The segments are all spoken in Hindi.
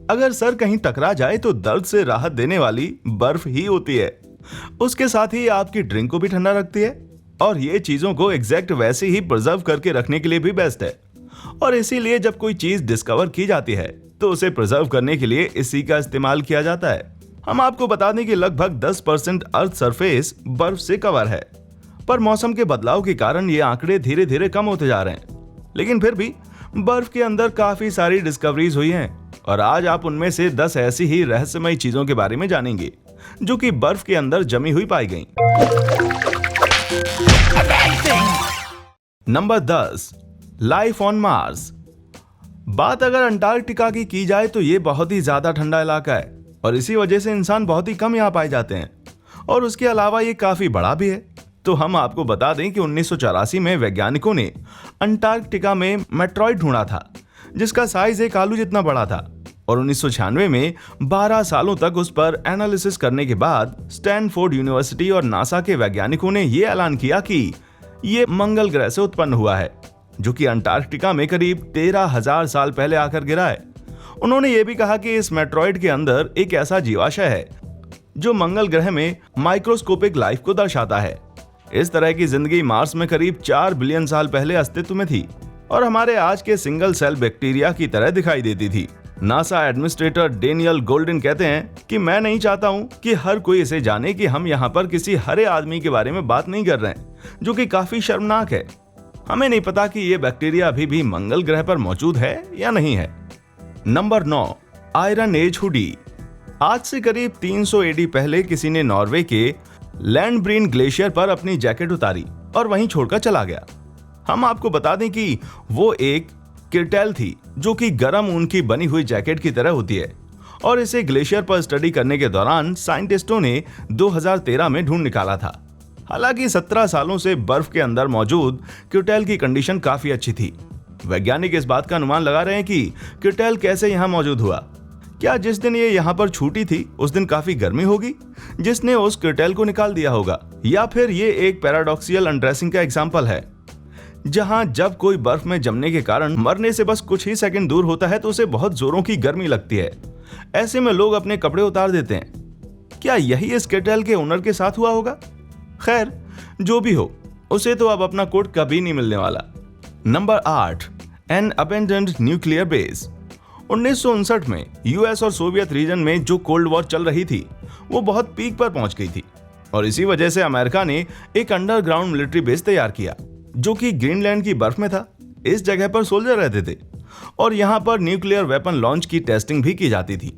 अगर सर कहीं टकरा जाए तो दर्द से राहत देने वाली बर्फ ही होती है। उसके साथ ही आपकी ड्रिंक को भी ठंडा रखती है और ये चीजों को एग्जैक्ट वैसे ही प्रिजर्व करके रखने के लिए भी बेस्ट है। और इसीलिए जब कोई चीज डिस्कवर की जाती है तो उसे प्रिजर्व करने के लिए इसी का इस्तेमाल किया जाता है। हम आपको बता दें कि लगभग 10% अर्थ सरफेस बर्फ से कवर है, पर मौसम के बदलाव के कारण ये आंकड़े धीरे धीरे कम होते जा रहे हैं। लेकिन फिर भी बर्फ के अंदर काफी सारी डिस्कवरीज हुई हैं और आज आप उनमें से 10 ऐसी ही रहस्यमयी चीजों के बारे में जानेंगे जो कि बर्फ के अंदर जमी हुई पाई गई। Number 10, life on Mars. बात अगर अंटार्कटिका की जाए तो ये बहुत ही ज्यादा ठंडा इलाका है और इसी वजह से इंसान बहुत ही कम यहाँ पाए जाते हैं और उसके अलावा ये काफी बड़ा भी है। तो हम आपको बता दें कि 1984 में वैज्ञानिकों ने अंटार्कटिका में मेट्रॉइड ढूंढा था जिसका साइज एक आलू जितना बड़ा था और 1996 में 12 सालों तक उस पर एनालिसिस करने के बाद स्टैनफोर्ड यूनिवर्सिटी और नासा के वैज्ञानिकों ने यह ऐलान किया कि ये मंगल ग्रह से उत्पन्न हुआ है जो कि अंटार्कटिका में करीब 13,000 साल पहले आकर गिरा है। उन्होंने ये भी कहा कि इस मेट्रॉइड के अंदर एक ऐसा जीवाशय है जो मंगल ग्रह में माइक्रोस्कोपिक लाइफ को दर्शाता है। इस तरह की जिंदगी मार्स में करीब 4 बिलियन साल पहले अस्तित्व में थी और हमारे आज के सिंगल सेल बैक्टीरिया की तरह दिखाई देती थी। नासा एडमिनिस्ट्रेटर डेनियल गोल्डन कहते हैं कि मैं नहीं चाहता हूं कि हर कोई इसे जाने कि हम यहाँ पर किसी हरे आदमी के बारे में बात नहीं कर रहे हैं, जो कि काफी शर्मनाक है। हमें नहीं पता कि ये बैक्टीरिया अभी भी मंगल ग्रह पर मौजूद है या नहीं है। Number 9, iron age hoodie. आज से करीब 300 एडी पहले किसी ने नॉर्वे के लैंडब्रीन ग्लेशियर पर अपनी जैकेट उतारी और वहीं छोड़कर चला गया। हम आपको बता दें कि वो एक किरटेल थी जो कि गर्म ऊन की बनी हुई जैकेट की तरह होती है और इसे ग्लेशियर पर स्टडी करने के दौरान साइंटिस्टों ने 2013 में ढूंढ निकाला था। हालांकि 17 सालों से बर्फ के अंदर मौजूद किरटेल की कंडीशन काफी अच्छी थी। वैज्ञानिक इस बात का अनुमान लगा रहे हैं कि किरटेल कैसे यहाँ मौजूद हुआ। क्या जिस दिन ये यहाँ पर छूटी थी उस दिन काफी गर्मी होगी जिसने उस किरटेल को निकाल दिया होगा, या फिर ये एक पैराडॉक्सियल अनड्रेसिंग का एग्जाम्पल है जहां जब कोई बर्फ में जमने के कारण मरने से बस कुछ ही सेकंड दूर होता है तो उसे बहुत जोरों की गर्मी लगती है। ऐसे में लोग अपने कपड़े उतार देते हैं। क्या यही इस किरटेल के ओनर के साथ हुआ होगा? खैर, जो भी हो, उसे तो अब अपना कोट कभी नहीं मिलने वाला। Number 8, an abandoned nuclear base. 1959 में यूएस और सोवियत रीजन में जो कोल्ड वॉर चल रही थी वो बहुत पीक पर पहुंच गई थी और इसी वजह से अमेरिका ने एक अंडरग्राउंड मिलिट्री बेस तैयार किया जो कि ग्रीनलैंड की बर्फ में था। इस जगह पर सोल्जर रहते थे और यहाँ पर न्यूक्लियर वेपन लॉन्च की टेस्टिंग भी की जाती थी।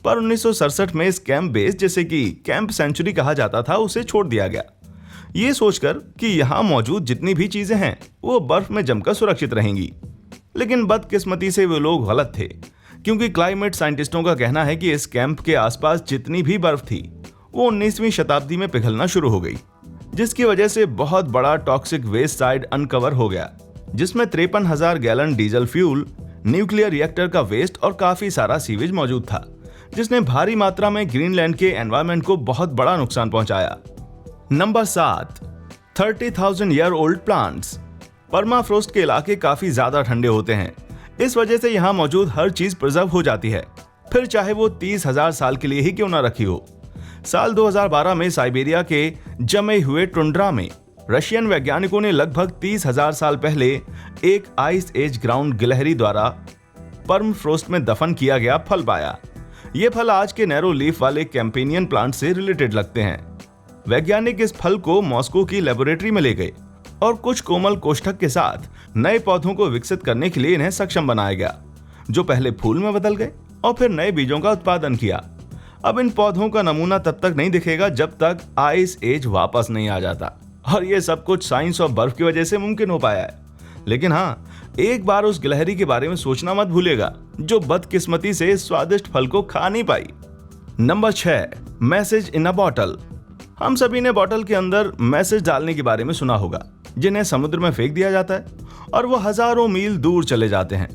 पर 1967 में इस कैंप बेस, जिसे कि कैंप सेंचुरी कहा जाता था, उसे छोड़ दिया गया, ये सोचकर कि यहाँ मौजूद जितनी भी चीजें हैं वो बर्फ में जमकर सुरक्षित रहेंगी। लेकिन बदकिस्मती से वे लोग गलत थे, क्योंकि क्लाइमेट साइंटिस्टों का कहना है कि इस कैंप के आसपास जितनी भी बर्फ थी वो 19वीं शताब्दी में पिघलना शुरू हो गई, जिसकी वजह से बहुत बड़ा टॉक्सिक वेस्ट साइड अनकवर हो गया, जिसमें 53,000 gallon diesel fuel, nuclear reactor का वेस्ट और काफी सारा सीवेज मौजूद था, जिसने भारी मात्रा में ग्रीनलैंड के एनवायरनमेंट को बहुत बड़ा नुकसान पहुंचाया। Number 7, 30,000 year old plants. Permafrost के इलाके काफी ज्यादा ठंडे होते हैं, इस वजह से यहाँ मौजूद हर चीज प्रिजर्व हो जाती है, फिर चाहे वो 30,000 साल के लिए ही क्यों ना रखी हो। साल 2012 में साइबेरिया के जमे हुए टुंड्रा में रशियन वैज्ञानिकों ने लगभग 30,000 साल पहले एक आइस एज ग्राउंड गिलहरी द्वारा परमफ्रोस्ट में दफन किया गया फल पाया। ये फल आज के नैरो लीफ वाले कैंपेनियन प्लांट से रिलेटेड लगते हैं। वैज्ञानिक इस फल को मॉस्को की लेबोरेटरी में ले गए और कुछ कोमल कोष्ठक के साथ नए पौधों को विकसित करने के लिए इन्हें सक्षम बनाया गया, जो पहले फूल में बदल गए और फिर नए बीजों का उत्पादन किया। अब इन पौधों का नमूना तब तक नहीं दिखेगा जब तक आइस एज वापस नहीं आ जाता, और ये सब कुछ साइंस और बर्फ की वजह से मुमकिन हो पाया है। लेकिन हाँ, एक बार उस गिलहरी के बारे में सोचना मत भूलेगा जो बदकिस्मती से स्वादिष्ट फल को खा नहीं पाई। Number 6, message in a bottle. हम सभी ने बॉटल के अंदर मैसेज डालने के बारे में सुना होगा, जिन्हें समुद्र में फेंक दिया जाता है और वो हजारों मील दूर चले जाते हैं।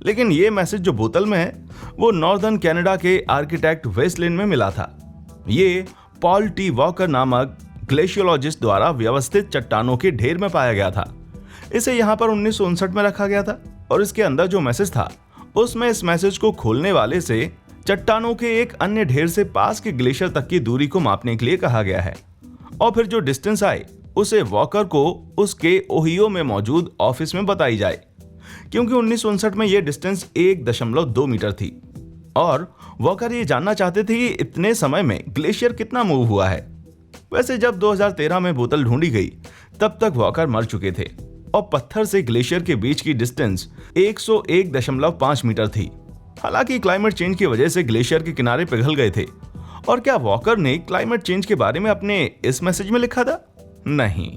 लेकिन ये मैसेज जो बोतल में है वो नॉर्दर्न कनाडा के आर्किटेक्ट वेस्टलैंड में मिला था। ये पॉल टी वॉकर नामक ग्लेशियोलॉजिस्ट द्वारा व्यवस्थित चट्टानों के ढेर में पाया गया था। इसे यहाँ पर 1959 में रखा गया था और इसके अंदर जो मैसेज था उसमें इस मैसेज को खोलने वाले से चट्टानों के एक अन्य ढेर से पास के ग्लेशियर तक की दूरी को मापने के लिए कहा गया है और फिर जो डिस्टेंस आए उसे वॉकर को उसके ओहियो में मौजूद ऑफिस में बताई जाए, क्योंकि 1959 में यह डिस्टेंस 1.2 मीटर थी और वॉकर ये जानना चाहते थे कि इतने समय में ग्लेशियर कितना मूव हुआ है। वैसे जब 2013 में बोतल ढूंढी गई तब तक वॉकर मर चुके थे और पत्थर से ग्लेशियर के बीच की डिस्टेंस 101.5 मीटर थी। हालांकि क्लाइमेट चेंज की वजह से ग्लेशियर के किनारे पिघल गए थे। और क्या वॉकर ने क्लाइमेट चेंज के बारे में अपने इस मैसेज में लिखा था? नहीं,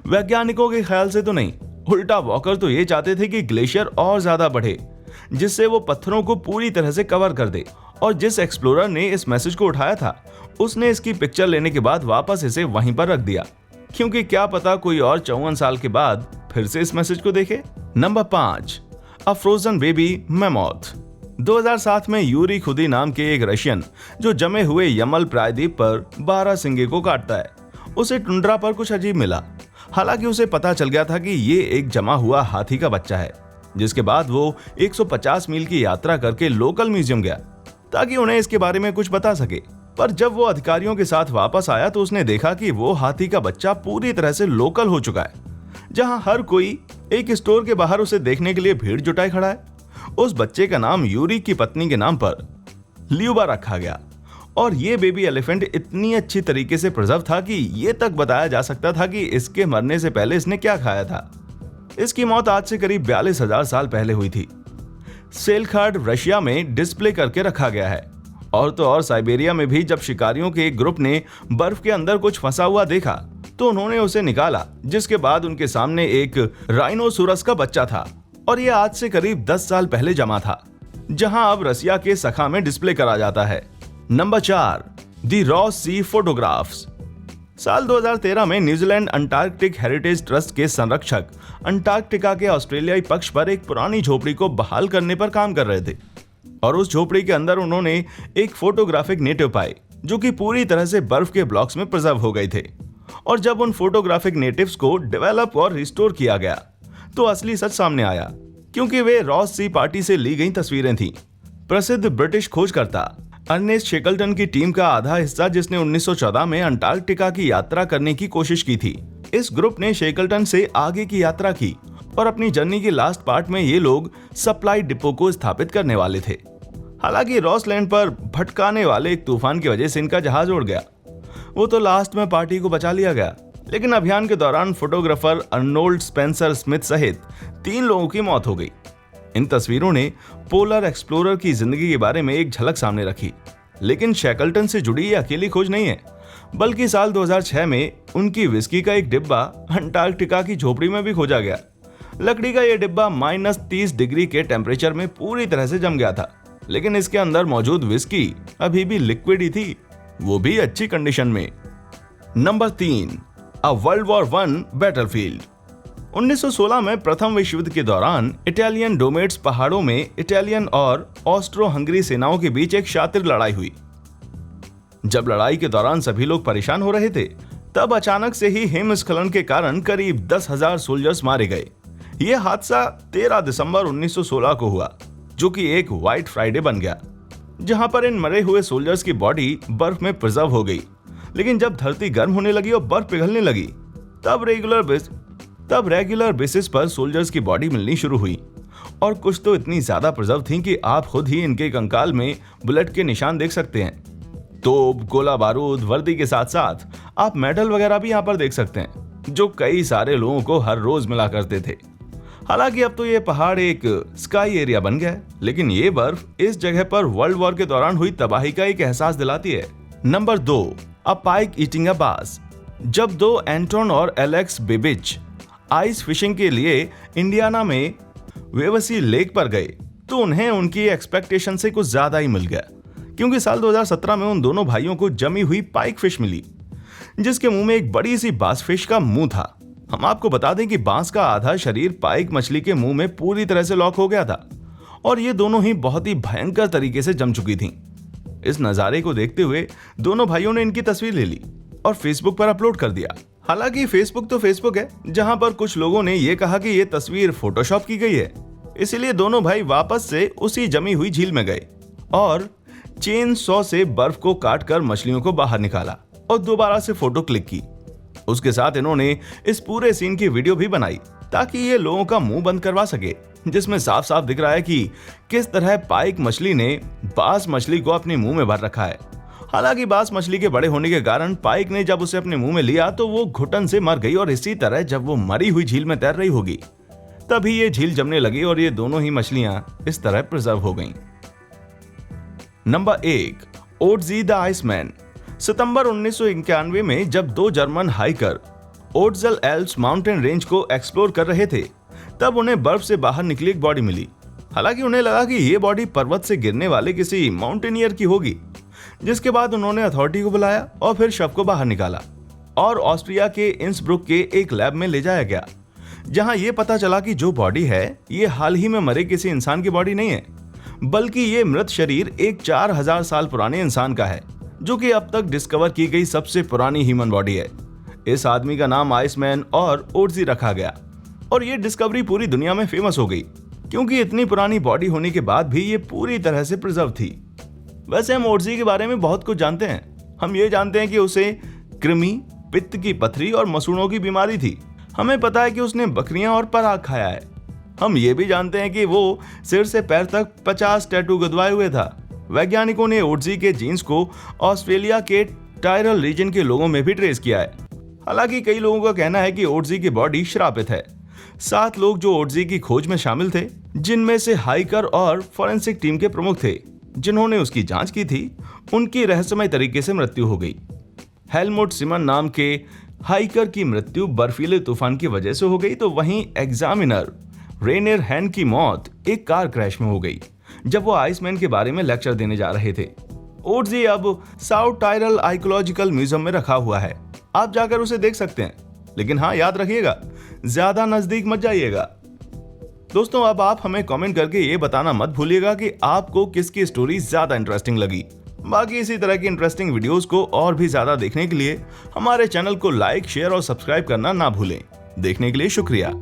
वैज्ञानिकों के ख्याल से तो नहीं। उल्टा वॉकर तो ये चाहते थे कि ग्लेशियर और ज्यादा बढ़े, जिससे वो पत्थरों को पूरी तरह से कवर कर दे। और जिस एक्सप्लोरर ने इस मैसेज को उठाया था उसने इसकी पिक्चर लेने के बाद वापस इसे वहीं पर रख दिया, क्योंकि क्या पता कोई और 54 साल के बाद फिर से इस मैसेज को देखे। नंबर 5, अ फ्रोजन बेबी मैमोथ। 2007 में यूरी खुदी नाम के एक रशियन जो जमे हुए यमल प्रायद्वीप पर 12 सिंगे को काटता है, उसे टुंड्रा पर कुछ अजीब मिला। हालांकि उसे पता चल गया था कि ये एक जमा हुआ हाथी का बच्चा है, जिसके बाद वो 150 मील की यात्रा करके लोकल म्यूजियम गया ताकि उन्हें इसके बारे में कुछ बता सके। पर जब वो अधिकारियों के साथ वापस आया तो उसने देखा कि वो हाथी का बच्चा पूरी तरह से लोकल हो चुका है, जहां हर कोई एक स्टोर के बाहर उसे देखने के लिए भीड़ जुटाए खड़ा है। उस बच्चे का नाम यूरी की पत्नी के नाम पर ल्यूबा रखा गया और ये बेबी एलिफेंट इतनी अच्छी तरीके से प्रिजर्व था कि ये तक बताया जा सकता था कि इसके मरने से पहले इसने क्या खाया था। इसकी मौत आज से करीब 42,000 साल पहले हुई थी। सेलखार्ड रशिया में डिस्प्ले करके रखा गया है। और तो और साइबेरिया में भी जब शिकारियों के एक ग्रुप ने बर्फ के अंदर कुछ फंसा हुआ देखा तो उन्होंने उसे निकाला, जिसके बाद उनके सामने एक राइनोसोरस का बच्चा था और यह आज से करीब 10 साल पहले जमा था, जहां अब रसिया के सखा में डिस्प्ले करा जाता है। नंबर 4, दी रॉस सी फोटोग्राफ्स। साल 2013 में न्यूजीलैंड अंटार्कटिक हेरिटेज ट्रस्ट के संरक्षक अंटार्कटिका के ऑस्ट्रेलियाई पक्ष पर एक पुरानी झोपड़ी को बहाल करने पर काम कर रहे थे और उस झोपड़ी के अंदर उन्होंने एक फोटोग्राफिक नेटिव पाए जो कि पूरी तरह से बर्फ के ब्लॉक्स में प्रिजर्व हो गए थे। और जब उन फोटोग्राफिक नेटिव्स को डेवलप और रिस्टोर किया गया तो असली सच सामने आया, क्योंकि वे रॉस सी पार्टी से ली गई तस्वीरें थीं। प्रसिद्ध ब्रिटिश खोजकर्ता अर्नेस्ट शेकल्टन की टीम का आधा हिस्सा, जिसने 1914 में अंटार्कटिका की यात्रा करने की कोशिश की थी, इस ग्रुप ने शेकल्टन से आगे की यात्रा की और अपनी जर्नी के लास्ट पार्ट में ये लोग सप्लाई डिपो को स्थापित करने वाले थे। हालांकि रॉसलैंड पर भटकाने वाले एक तूफान की वजह से इनका जहाज उड़ गया। वो तो लास्ट में पार्टी को बचा लिया गया, लेकिन अभियान के दौरान फोटोग्राफर अर्नोल्ड स्पेंसर स्मिथ सहित 3 लोगों की मौत हो गई। इन तस्वीरों ने पोलर एक्सप्लोरर की जिंदगी के बारे में एक झलक सामने रखी। लेकिन शेकल्टन से जुड़ी ये अकेली खोज नहीं है, बल्कि साल 2006 में उनकी विस्की का एक डिब्बा अंटार्कटिका की झोपड़ी में भी खोजा गया। लकड़ी का यह डिब्बा -30 डिग्री के टेम्परेचर में पूरी तरह से जम गया था, लेकिन इसके अंदर मौजूद विस्की अभी भी लिक्विड ही थी, वो भी अच्छी कंडीशन में। Number 3, a world war 1 battlefield. 1916 में प्रथम विश्व युद्ध के दौरान इटालियन डोमेट्स पहाड़ों में इटालियन और ऑस्ट्रो हंगरी सेनाओं के बीच एक शातिर लड़ाई हुई। जब लड़ाई के दौरान सभी लोग परेशान हो रहे थे, तब अचानक से ही हिमस्खलन के कारण करीब 10,000 सोल्जर्स मारे गए। यह हादसा 13 दिसंबर 1916 को हुआ, जो कि एक व्हाइट फ्राइडे बन गया, जहां पर इन मरे हुए सोल्जर्स की बॉडी बर्फ में प्रिजर्व हो गई। लेकिन जब धरती गर्म होने लगी और बर्फ पिघलने लगी, तब रेगुलर बेसिस पर सोल्जर्स की बॉडी मिलनी शुरू हुई और कुछ तो इतनी ज्यादा प्रिजर्व थी कि आप खुद ही इनके कंकाल में बुलेट के निशान देख सकते हैं। तोप, गोला बारूद, वर्दी के साथ साथ आप मेडल वगैरह भी यहाँ पर देख सकते हैं, जो कई सारे लोगों को हर रोज मिला करते थे। हालांकि अब तो ये पहाड़ एक स्काई एरिया बन गया है, लेकिन ये बर्फ इस जगह पर वर्ल्ड वॉर के दौरान हुई तबाही का एक एहसास दिलाती है। Number 2, a pike eating a बास। जब 2 एंटोन और एलेक्स बेबिच आइस फिशिंग के लिए इंडियाना में वेवसी लेक पर गए तो उन्हें उनकी एक्सपेक्टेशन से कुछ ज्यादा ही मिल गया, क्योंकि साल 2017 में उन दोनों भाइयों को जमी हुई पाइक फिश मिली, जिसके मुंह में एक बड़ी सी बास फिश का मुंह था। हम आपको बता दें कि बांस का आधा शरीर पाइक मछली के मुंह में पूरी तरह से लॉक हो गया था और ये दोनों ही बहुत ही भयंकर तरीके से जम चुकी थीं। इस नजारे को देखते हुए दोनों भाइयों ने इनकी तस्वीर ले ली और फेसबुक पर अपलोड कर दिया। हालांकि फेसबुक तो फेसबुक है, जहां पर कुछ लोगों ने यह कहा कि यह तस्वीर फोटोशॉप की गई है, इसीलिए दोनों भाई वापस से उसी जमी हुई झील में गए और चेन सॉ से बर्फ को काटकर मछलियों को बाहर निकाला और दोबारा से फोटो क्लिक की। उसके साथ इन्होंने इस पूरे सीन की वीडियो भी बनाई ताकि ये लोगों का मुंह बंद करवा सके, जिसमें साफ साफ दिख रहा है कि किस तरह पाइक मछली ने बास मछली को अपने मुंह में भर रखा है। हालांकि बास मछली के बड़े होने के कारण पाइक ने जब उसे अपने मुंह में लिया तो वो घुटन से मर गई और इसी तरह जब वो मरी हुई झील में तैर रही होगी तभी ये झील जमने लगी और ये दोनों ही मछलियां इस तरह प्रिजर्व हो गईं। Number 1, Otzi the iceman. सितंबर 1991 में जब दो German hiker Otztal Alps mountain range को एक्सप्लोर कर रहे थे तब उन्हें बर्फ से बाहर निकली एक बॉडी मिली। हालांकि उन्हें लगा कि ये बॉडी पर्वत से गिरने वाले किसी माउंटेनियर की होगी, जिसके बाद उन्होंने अथॉरिटी को बुलाया और फिर शव को बाहर निकाला और ऑस्ट्रिया के इंसब्रुक के एक लैब में ले जाया गया, जहां यह पता चला कि जो बॉडी है ये हाल ही में मरे किसी इंसान की बॉडी नहीं है, बल्कि ये मृत शरीर एक 4000 साल पुराने इंसान का है, जो कि अब तक डिस्कवर की गई सबसे पुरानी ह्यूमन बॉडी है। इस आदमी का नाम आइसमैन और ओटजी रखा गया और ये डिस्कवरी पूरी दुनिया में फेमस हो गई क्योंकि इतनी पुरानी बॉडी होने के बाद भी ये पूरी तरह से प्रिजर्व थी। वैसे हम ओटजी के बारे में बहुत कुछ जानते हैं। हम ये जानते हैं कि उसे कृमि, पित्त की पथरी और मसूड़ों की बीमारी थी। हमें पता है कि उसने बकरियां और पराग खाया है। हम ये भी जानते हैं कि वो सिर से पैर तक 50 टैटू गुदवाए हुए था। वैज्ञानिकों ने ओटजी के जीन्स को ऑस्ट्रेलिया के टायरल रीजन के लोगों में भी ट्रेस किया है। हालांकि कई लोगों का कहना है कि ओटजी की बॉडी श्रापित है। 7 लोग जो ओटजी की खोज में शामिल थे, जिनमें से हाइकर और फॉरेंसिक टीम के प्रमुख थे जिन्होंने उसकी जांच की थी, उनकी रहस्यमय तरीके से मृत्यु हो गई। हेलमुट सिमन नाम के हाइकर की मृत्यु बर्फीले तूफान की वजह से हो गई, तो वहीं एग्जामिनर रेनियर हैन की मौत एक कार क्रैश में हो गई जब वो आइसमैन के बारे में लेक्चर देने जा रहे थे। ओटजी अब साउथ टायरल आर्कियोलॉजिकल म्यूजियम में रखा हुआ है, आप जाकर उसे देख सकते हैं। लेकिन हाँ, याद रखिएगा, ज्यादा नजदीक मत जाइएगा। दोस्तों, अब आप हमें कमेंट करके ये बताना मत भूलिएगा कि आपको किसकी स्टोरी ज्यादा इंटरेस्टिंग लगी। बाकी इसी तरह की इंटरेस्टिंग वीडियोस को और भी ज्यादा देखने के लिए हमारे चैनल को लाइक, शेयर और सब्सक्राइब करना ना भूलें। देखने के लिए शुक्रिया।